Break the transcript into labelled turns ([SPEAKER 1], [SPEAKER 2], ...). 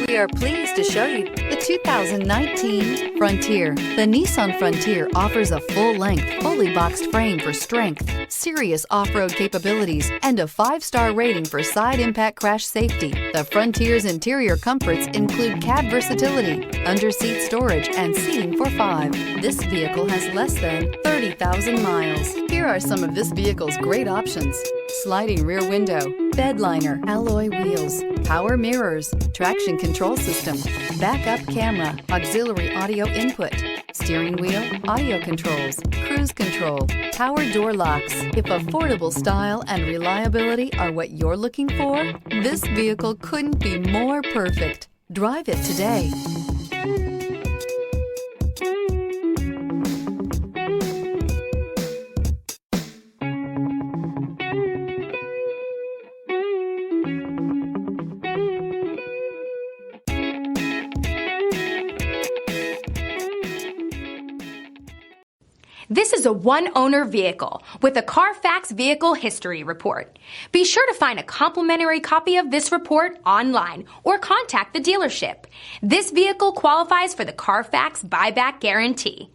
[SPEAKER 1] We are pleased to show you the 2019 Frontier. The Nissan Frontier offers a full-length, fully boxed frame for strength, serious off-road capabilities, and a 5-star rating for side impact crash safety. The Frontier's interior comforts include cab versatility, under-seat storage, and seating for 5. This vehicle has less than 30,000 miles. Here are some of this vehicle's great options: sliding rear window, bed liner, alloy wheels, power mirrors, traction control system, backup camera, auxiliary audio input, steering wheel audio controls, cruise control, power door locks. If affordable style and reliability are what you're looking for, this vehicle couldn't be more perfect. Drive it today.
[SPEAKER 2] This is a one-owner vehicle with a Carfax Vehicle History Report. Be sure to find a complimentary copy of this report online or contact the dealership. This vehicle qualifies for the Carfax Buyback Guarantee.